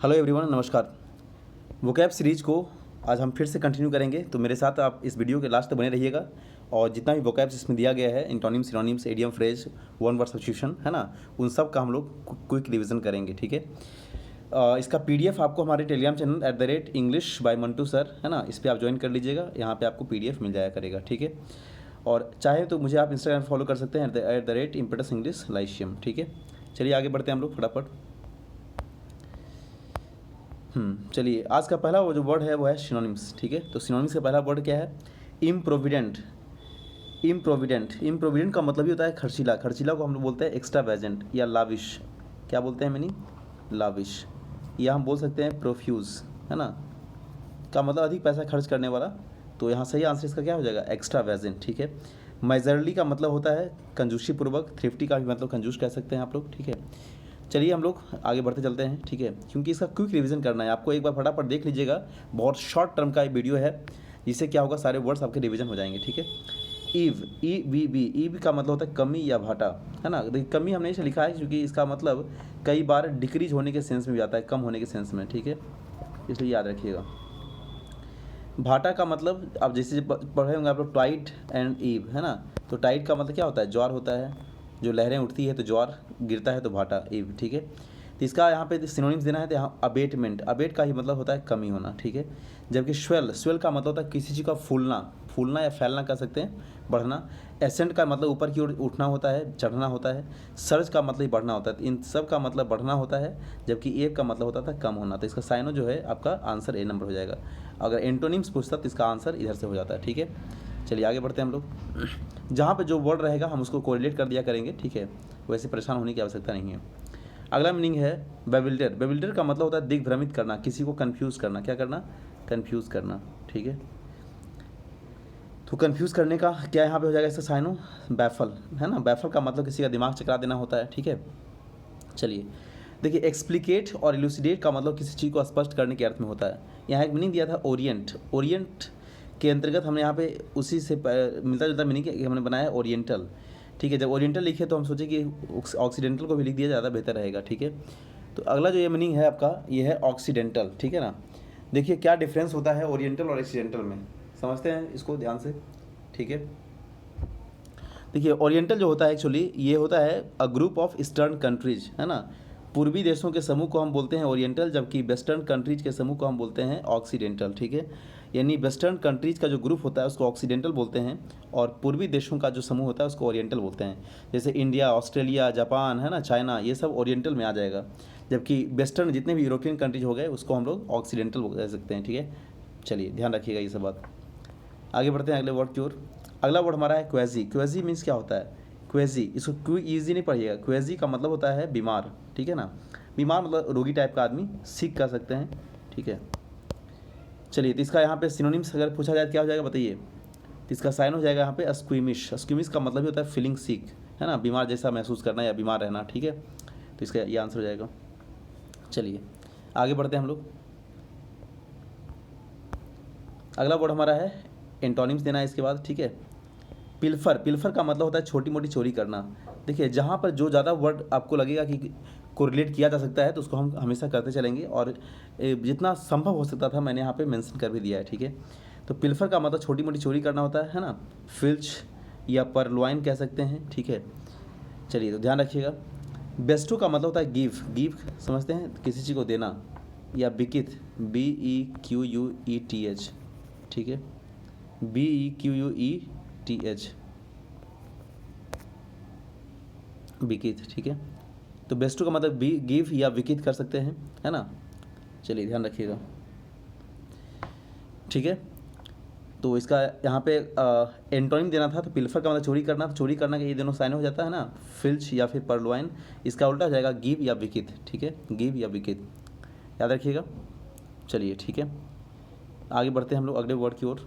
Hello everyone, नमस्कार। Vocab series को आज हम फिर से कंटिन्यू करेंगे, तो मेरे साथ आप इस वीडियो के लास्ट तक बने रहिएगा। और जितना भी वोकैब्स इसमें दिया गया है, antonyms, synonyms, idiom, phrase, one word substitution, है ना, उन सब का हम लोग क्विक रिवीजन करेंगे, ठीक है। इसका पीडीएफ आपको हमारे Telegram channel @English by Mantu sir, है ना, इस पर आप ज्वाइन कर लीजिएगा। यहाँ पर आपको पीडीएफ मिल जाया करेगा, ठीक है। और चाहे तो मुझे आप इंस्टाग्राम फॉलो कर सकते हैं @Impetus Lyceum, ठीक है। चलिए आगे बढ़ते हैं हम लोग फटाफट। चलिए, आज का पहला वो जो वर्ड है वो है सिनोनिम्स, ठीक है। तो सिनोनिम्स का पहला वर्ड क्या है? इम्प्रोविडेंट। इम्प्रोविडेंट का मतलब ही होता है खर्चीला। खर्चीला को हम लोग बोलते हैं एक्स्ट्रावेजेंट या लाविश। क्या बोलते हैं मीनिंग? लाविश। या हम बोल सकते हैं प्रोफ्यूज, है ना, का मतलब अधिक पैसा खर्च करने वाला। तो यहाँ सही आंसर इसका क्या हो जाएगा? एक्स्ट्रावेजेंट, ठीक है। मेजरली का मतलब होता है कंजूसी पूर्वक। थ्रिफ्टी का भी मतलब कंजूस कह सकते हैं आप लोग, ठीक है। चलिए हम लोग आगे बढ़ते चलते हैं, ठीक है, क्योंकि इसका क्विक रिवीजन करना है आपको। एक बार फटाफट देख लीजिएगा, बहुत शॉर्ट टर्म का ये वीडियो है, जिससे क्या होगा, सारे वर्ड्स आपके रिवीजन हो जाएंगे, ठीक है। ईव, ईव का मतलब होता है कमी या भाटा, है ना। देखिए, कमी हमने इसे लिखा है क्योंकि इसका मतलब कई बार डिक्रीज होने के सेंस में भी आता है, कम होने के सेंस में, ठीक है, इसलिए याद रखिएगा। भाटा का मतलब आप जैसे पढ़े होंगे आप लोग, टाइड एंड ईव, है ना। तो टाइड का मतलब क्या होता है? ज्वार होता है। जो लहरें उठती है तो ज्वार, गिरता है तो भाटा, ईव, ठीक है। तो इसका यहाँ पे सिनोनिम्स देना है, तो यहाँ अबेटमेंट। अबेट का ही मतलब होता है कमी होना, ठीक है। जबकि स्वेल का मतलब होता है किसी चीज़ का फूलना या फैलना कह सकते हैं, बढ़ना। एसेंट का मतलब ऊपर की ओर उठना होता है, चढ़ना होता है। सर्ज का मतलब बढ़ना होता है। इन सब का मतलब बढ़ना होता है, जबकि एव का मतलब होता था कम होना। तो इसका साइनो जो है आपका आंसर ए नंबर हो जाएगा। अगर एंटोनिम्स पूछता तो इसका आंसर इधर से हो जाता है, ठीक है। चलिए आगे बढ़ते हैं हम लोग। जहाँ पे जो वर्ड रहेगा हम उसको कोरिलेट कर दिया करेंगे, ठीक है। वैसे परेशान होने की आवश्यकता नहीं है। अगला मीनिंग है बेविल्डर। बेविल्डर का मतलब होता है दिग्भ्रमित करना, किसी को कंफ्यूज करना। क्या करना? कंफ्यूज करना, ठीक है। तो कंफ्यूज करने का क्या यहाँ पे हो जाएगा इसका साइनो? बैफल, है ना। बैफल का मतलब किसी का दिमाग चकरा देना होता है, ठीक है। चलिए देखिए, एक्सप्लिकेट और इलूसिडेट का मतलब किसी चीज़ को स्पष्ट करने के अर्थ में होता है। यहाँ एक मीनिंग दिया था ओरिएंट। ओरिएंट के अंतर्गत हमने यहाँ पे उसी से मिलता जुलता मीनिंग हमने बनाया ओरिएंटल, ठीक है। जब ओरिएंटल लिखे तो हम सोचे कि ऑक्सीडेंटल को भी लिख दिया ज़्यादा बेहतर रहेगा, ठीक है। तो अगला जो ये मीनिंग है आपका, ये है ऑक्सीडेंटल, ठीक है ना। देखिए क्या डिफरेंस होता है ओरिएंटल और ऑक्सीडेंटल में, समझते हैं इसको ध्यान से, ठीक है। देखिए ओरिएंटल जो होता है एक्चुअली ये होता है a group of eastern countries, है ना। पूर्वी देशों के समूह को हम बोलते हैं ओरिएंटल, जबकि वेस्टर्न कंट्रीज के समूह को हम बोलते हैं ऑक्सीडेंटल, ठीक है। यानी वेस्टर्न कंट्रीज का जो ग्रुप होता है उसको ऑक्सीडेंटल बोलते हैं, और पूर्वी देशों का जो समूह होता है उसको ओरिएंटल बोलते हैं। जैसे इंडिया, ऑस्ट्रेलिया, जापान, है ना, चाइना, ये सब ओरिएंटल में आ जाएगा। जबकि वेस्टर्न जितने भी यूरोपियन कंट्रीज हो गए उसको हम लोग ऑक्सीडेंटल कह सकते हैं, ठीक है। चलिए ध्यान रखिएगा ये सब बात। आगे बढ़ते हैं अगले वर्ड की ओर। अगला वर्ड हमारा है क्वेजी। क्वेजी मीन्स क्या होता है? क्वेजी, इसको क्यू ईजी नहीं पढ़िएगा। क्वेजी का मतलब होता है बीमार, ठीक है ना। बीमार मतलब रोगी टाइप का आदमी, सिक कह सकते हैं, ठीक है। चलिए, तो इसका यहाँ पे सिनोनिम्स अगर पूछा जाए क्या हो जाएगा बताइए? तो इसका साइन हो जाएगा यहाँ पे स्क्विमिश। स्क्विमिश का मतलब ही होता है फीलिंग सिक, है ना, बीमार जैसा महसूस करना या बीमार रहना, ठीक है। तो इसका ये आंसर हो जाएगा। चलिए आगे बढ़ते हैं हम लोग। अगला वर्ड हमारा है एंटोनिम्स देना है इसके बाद, ठीक है। पिल्फर। पिल्फर का मतलब होता है छोटी मोटी चोरी करना। देखिए जहाँ पर जो ज़्यादा वर्ड आपको लगेगा कि कोरिलेट किया जा सकता है तो उसको हम हमेशा करते चलेंगे, और जितना संभव हो सकता था मैंने यहाँ पे मेंशन कर भी दिया है, ठीक है। तो पिल्फर का मतलब छोटी मोटी चोरी करना होता है ना। फिल्च या परलवाइन कह सकते हैं, ठीक है। चलिए तो ध्यान रखिएगा। बेस्टो का मतलब होता है गिव। गिव समझते हैं, किसी चीज़ को देना। या बिकिथ, BEQUETH, ठीक है, BEQUETH, बिकिथ, ठीक है। तो बेस्टो का मतलब बी गिव या विकित कर सकते हैं, है ना। चलिए ध्यान रखिएगा, ठीक है। तो इसका यहाँ पे एंटोनिम देना था, तो पिल्फर का मतलब चोरी करना। तो चोरी करना का ये दोनों साइन हो जाता है ना, फिल्च या फिर परलवाइन। इसका उल्टा हो जाएगा गिव या विकित, ठीक है, गिव या विकित, याद रखिएगा। चलिए ठीक है, आगे बढ़ते हैं हम लोग अगले वर्ड की ओर।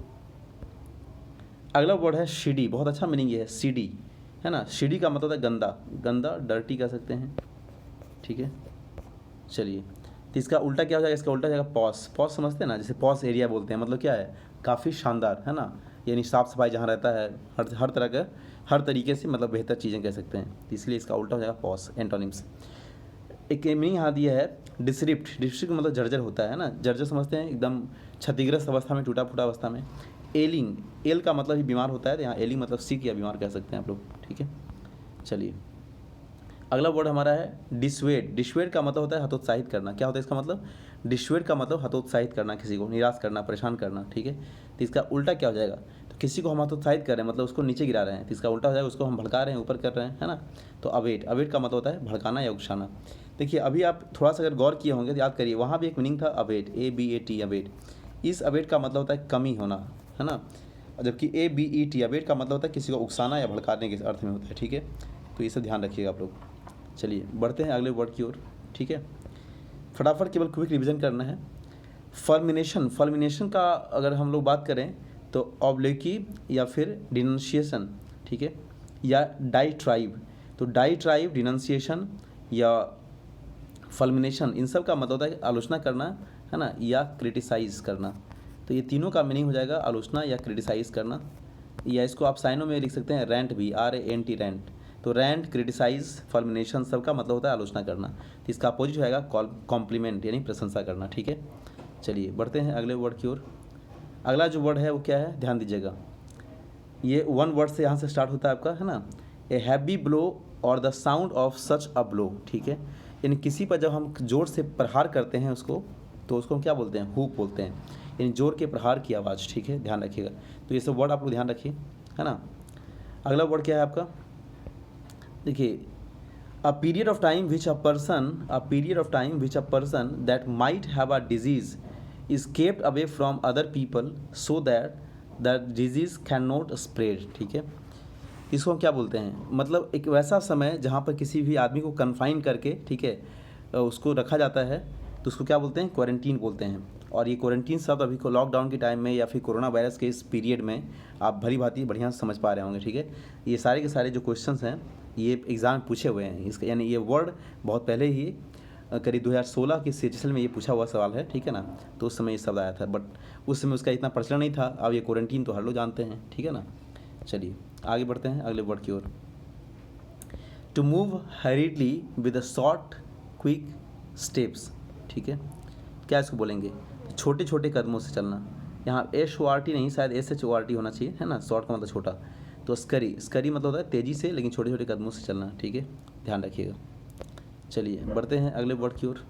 अगला वर्ड है सीडी। बहुत अच्छा मीनिंग ये है, सीडी, है ना। सीडी का मतलब है गंदा, गंदा, डर्टी कह सकते हैं, ठीक है। चलिए, तो इसका उल्टा क्या हो जाएगा? इसका उल्टा हो जाएगा पॉश। पॉश समझते हैं ना, जैसे पॉश एरिया बोलते हैं, मतलब क्या है? काफ़ी शानदार, है ना। यानी साफ़ सफाई जहाँ रहता है, हर तरह का, हर तरीके से मतलब बेहतर चीज़ें कह सकते हैं। तो इसलिए इसका उल्टा हो जाएगा पॉश, एंटोनिम्स। एक मीनिंग यहाँ दिया है डिसरिप्ट। डिसरिप्ट मतलब जर्जर होता है ना, जर्जर समझते हैं एकदम क्षतिग्रस्त अवस्था में, टूटा फूटा अवस्था में। एलिंग, एल का मतलब ही बीमार होता है, तो यहाँ एलिंग मतलब सिक या बीमार कह सकते हैं आप लोग, ठीक है। चलिए अगला वर्ड हमारा है डिसवेड। डिसवेड का मतलब होता है हतोत्साहित करना। क्या होता है इसका मतलब? डिसवेड का मतलब हतोत्साहित करना, किसी को निराश करना, परेशान करना, ठीक है। तो इसका उल्टा क्या हो जाएगा? तो किसी को हम हतोत्साहित कर रहे हैं मतलब उसको नीचे गिरा रहे हैं, तो इसका उल्टा हो जाएगा उसको हम भड़का रहे हैं, ऊपर कर रहे हैं, है ना। तो अवेट, अवेट का मतलब होता है भड़काना या उकसाना। देखिए अभी आप थोड़ा सा अगर गौर किए होंगे तो याद करिए, वहाँ भी एक मीनिंग था अवेट, ABAT अवेट। इस अवेट का मतलब होता है कमी होना, है ना। जबकि ABET अवेट का मतलब होता है किसी को उकसाना या भड़काने के अर्थ में होता है, ठीक है। तो ये सब ध्यान रखिएगा आप लोग। चलिए बढ़ते हैं अगले वर्ड की ओर, ठीक है। फटाफट केवल क्विक रिवीजन करना है। फर्मिनेशन, फर्मिनेशन का अगर हम लोग बात करें तो ऑब्लिकी या फिर डिनंशिएशन, ठीक है, या डाइट्राइब। तो डाइट्राइब, डिनंशिएशन या फर्मिनेशन, इन सब का मतलब होता है आलोचना करना, है ना, या क्रिटिसाइज़ करना। तो ये तीनों का मीनिंग हो जाएगा आलोचना या क्रिटिसाइज़ करना, या इसको आप साइनों में लिख सकते हैं रेंट भी, RANT रेंट। तो रेंट, क्रिटिसाइज, फर्मिनेशन सब का मतलब होता है आलोचना करना। तो इसका अपोजिट होगा कॉम्प्लीमेंट यानी प्रशंसा करना, ठीक है। चलिए बढ़ते हैं अगले वर्ड की ओर। अगला जो वर्ड है वो क्या है, ध्यान दीजिएगा। ये वन वर्ड से यहाँ से स्टार्ट होता है आपका, है ना। ए हैवी ब्लो और the sound of such a blow, ठीक है। यानी किसी पर जब हम जोर से प्रहार करते हैं उसको, तो उसको हम क्या बोलते हैं? हुक बोलते हैं, यानी जोर के प्रहार की आवाज़, ठीक है, ध्यान रखिएगा। तो ये सब वर्ड आप लोग ध्यान रखिए, है ना। अगला वर्ड क्या है आपका? देखिए a period of time which a person that might have a disease is kept away from other people so that the disease cannot spread, ठीक है। इसको हम क्या बोलते हैं? मतलब एक वैसा समय जहाँ पर किसी भी आदमी को कन्फाइन करके, ठीक है, उसको रखा जाता है, तो उसको क्या बोलते हैं? क्वारंटीन बोलते हैं। और ये क्वारंटीन शब्द अभी को लॉकडाउन के टाइम में या फिर कोरोना वायरस के इस पीरियड में आप भली भांति बढ़िया समझ पा रहे होंगे, ठीक है। ये सारे के सारे जो क्वेश्चंस हैं ये एग्ज़ाम में पूछे हुए हैं, इसका यानी ये वर्ड बहुत पहले ही करीब 2016 के सेशन में ये पूछा हुआ सवाल है, ठीक है ना। तो उस समय ये शब्द आया था, बट उस समय उसका इतना प्रचलन नहीं था। अब ये क्वारंटीन तो हर लोग जानते हैं, ठीक है ना। चलिए आगे बढ़ते हैं अगले वर्ड की ओर। To move hurriedly with a short quick steps, ठीक है। क्या इसको बोलेंगे? छोटे छोटे कदमों से चलना। यहाँ SORT नहीं, शायद SHORT होना चाहिए, है ना। शॉर्ट का मतलब छोटा। तो स्करी, स्करी मतलब होता है तेज़ी से लेकिन छोटे छोटे कदमों से चलना, ठीक है, ध्यान रखिएगा। चलिए बढ़ते हैं अगले वर्ड की ओर।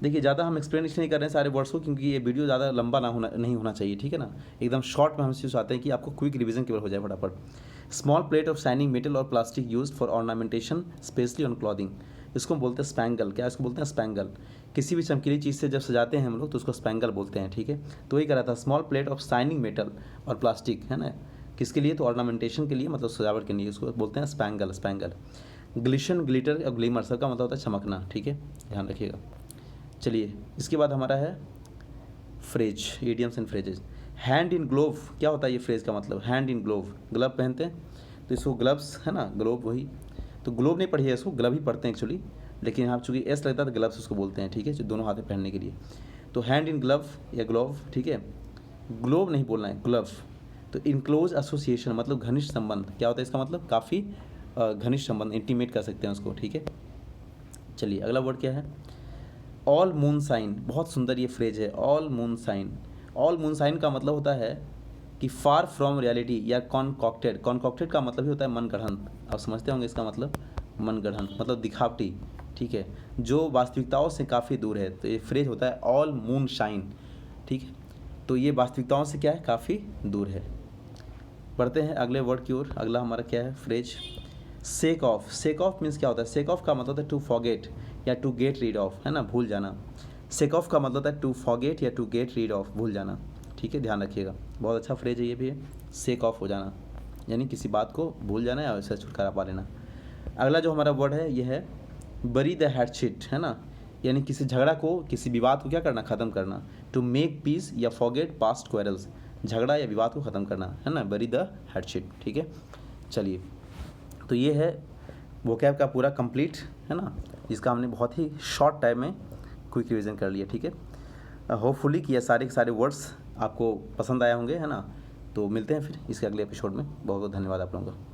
देखिए ज़्यादा हम एक्सप्लेनेशन नहीं कर रहे हैं सारे वर्ड्स को, क्योंकि ये वीडियो ज़्यादा लंबा नहीं होना चाहिए, ठीक है ना। एकदम शॉर्ट में हम चीज़ चाहते हैं कि आपको क्विक रिवीजन केवल हो जाए फटाफट। Small plate of shining metal और plastic used for ornamentation specially on clothing. इसको हम बोलते हैं स्पैंगल। क्या इसको बोलते हैं? स्पैंगल। किसी भी चमकीली चीज़ से जब सजाते हैं हम लोग तो उसको स्पैंगल बोलते हैं, ठीक है। तो वही कह रहा था, small plate of shining metal और प्लास्टिक, है ना, किसके लिए? तो ऑर्नामेंटेशन के लिए, मतलब सजावट के लिए, उसको बोलते हैं स्पैंगल, स्पैंगल। ग्लिशन, ग्लिटर और ग्लीमर सबका मतलब होता है चमकना, ठीक है, ध्यान रखिएगा। चलिए इसके बाद हमारा है phrase, idioms and phrases. Hand in glove, क्या होता है ये फ्रेज का मतलब? हैंड इन ग्लोव, ग्लव पहनते हैं तो इसको ग्लव्स, है ना, ग्लोव वही। तो ग्लोव नहीं पढ़िए, इसको ग्लव ही पढ़ते हैं एक्चुअली, लेकिन यहाँ चूँकि एस लगता है तो ग्लव्स उसको बोलते हैं, ठीक है, जो दोनों हाथ में पहनने के लिए। तो हैंड इन ग्लव या ग्लोव, ठीक है, ग्लोव नहीं बोलना है, ग्लव। तो इन क्लोज एसोसिएशन मतलब घनिष्ठ संबंध। क्या होता है इसका मतलब? काफ़ी घनिष्ठ संबंध, इंटीमेट कर सकते हैं उसको, ठीक है। चलिए अगला वर्ड क्या है? All moonshine. बहुत सुंदर ये फ्रेज है, all moonshine. All moonshine का मतलब होता है कि फार फ्रॉम रियलिटी या कॉन्कॉक्टेड। कॉन्कॉक्टेड का मतलब ही होता है मन गढ़ंत, आप समझते होंगे इसका मतलब, मन गढ़ंत मतलब दिखावटी, ठीक है, जो वास्तविकताओं से काफ़ी दूर है। तो ये फ्रेज होता है ऑल मून शाइन, ठीक है। तो ये वास्तविकताओं से क्या है? काफ़ी दूर है। बढ़ते हैं अगले वर्ड की ओर। अगला हमारा क्या है? Phrase sake of. Sake of means क्या होता है? सेक ऑफ का मतलब होता है टू फॉरगेट या टू गेट रीड ऑफ, है ना, भूल जाना। सेक ऑफ का मतलब होता है टू फॉरगेट या टू गेट रीड ऑफ, भूल जाना, ठीक है, ध्यान रखिएगा। बहुत अच्छा फ्रेज है ये भी है, सेक ऑफ हो जाना, यानी किसी बात को भूल जाना या उससे छुटकारा पा लेना। अगला जो हमारा वर्ड है ये है बरी द हैटशिट, है ना, यानी किसी झगड़ा को, किसी विवाद को क्या करना? ख़त्म करना। टू मेक पीस या फॉरगेट पास्ट क्वेरल्स, झगड़ा या विवाद को ख़त्म करना, है ना, बरी द हैटशिट, ठीक है। चलिए तो ये है वोकैब का पूरा कंप्लीट, है ना, जिसका हमने बहुत ही शॉर्ट टाइम में क्विक रिवीजन कर लिया, ठीक है। होपफुली कि ये सारे के सारे वर्ड्स आपको पसंद आए होंगे, है ना। तो मिलते हैं फिर इसके अगले एपिसोड में। बहुत बहुत धन्यवाद आप लोगों का।